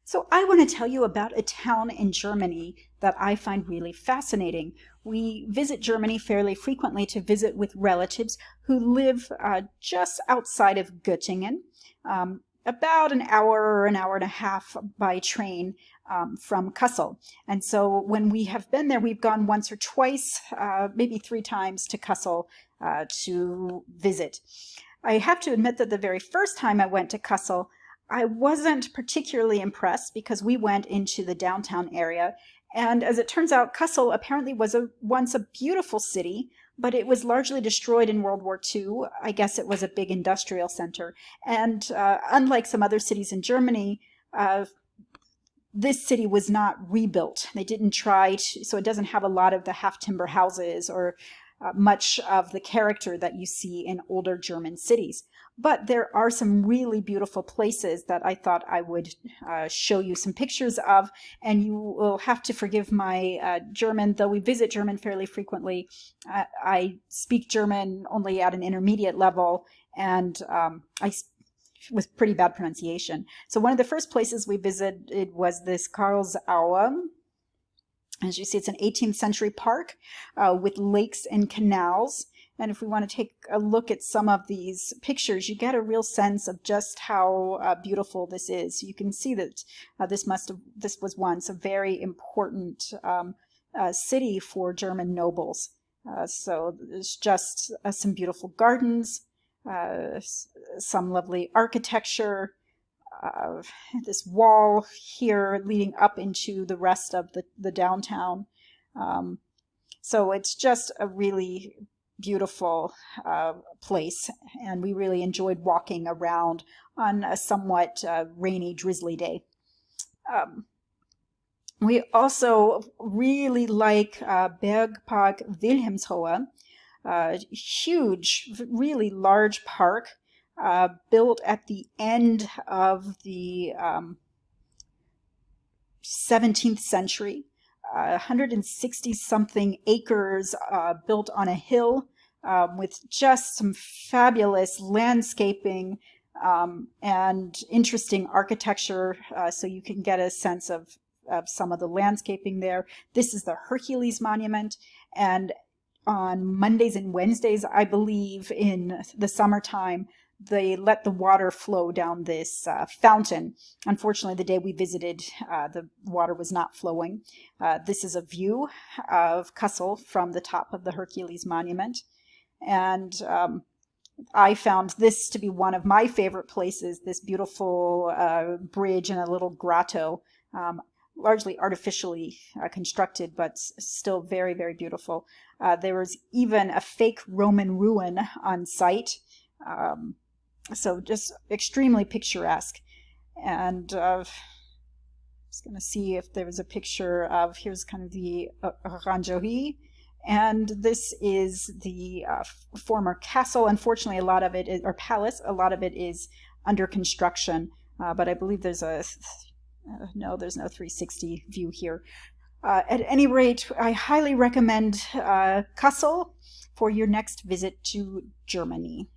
So I want to tell you about a town in Germany that I find really fascinating. We visit Germany fairly frequently to visit with relatives who live just outside of Göttingen, about an hour or an hour and a half by train from Kassel. And so when we have been there, we've gone once or twice, maybe three times to Kassel to visit. I have to admit that the very first time I went to Kassel, I wasn't particularly impressed because we went into the downtown area. And as it turns out, Kassel apparently was once a beautiful city, but it was largely destroyed in World War II. I guess it was a big industrial center. And unlike some other cities in Germany, this city was not rebuilt. They didn't try to, so it doesn't have a lot of the half timber houses or much of the character that you see in older German cities. But there are some really beautiful places that I thought I would show you some pictures of, and you will have to forgive my German, though we visit German fairly frequently. I speak German only at an intermediate level, and with pretty bad pronunciation. So one of the first places we visited was this Karlsaue. As you see, it's an 18th century park with lakes and canals. And if we want to take a look at some of these pictures, you get a real sense of just how beautiful this is. You can see that this was once a very important city for German nobles. So there's just some beautiful gardens, some lovely architecture. This wall here leading up into the rest of the downtown. So it's just a really beautiful place, and we really enjoyed walking around on a somewhat rainy, drizzly day. We also really like Bergpark Wilhelmshohe, huge, really large park. Built at the end of the 17th century, 160 something acres built on a hill with just some fabulous landscaping and interesting architecture, so you can get a sense of some of the landscaping there. This is the Hercules Monument, and on Mondays and Wednesdays, I believe in the summertime, they let the water flow down this fountain. Unfortunately, the day we visited, the water was not flowing. This is a view of Kassel from the top of the Hercules Monument. And I found this to be one of my favorite places, this beautiful bridge and a little grotto, largely artificially constructed, but still very, very beautiful. There was even a fake Roman ruin on site. So just extremely picturesque. And I was going to see if there was a picture of, here's kind of the Orangerie. And this is the former castle. Unfortunately, a lot of it is, or palace, a lot of it is under construction. But I believe there's no 360 view here. At any rate, I highly recommend Kassel for your next visit to Germany.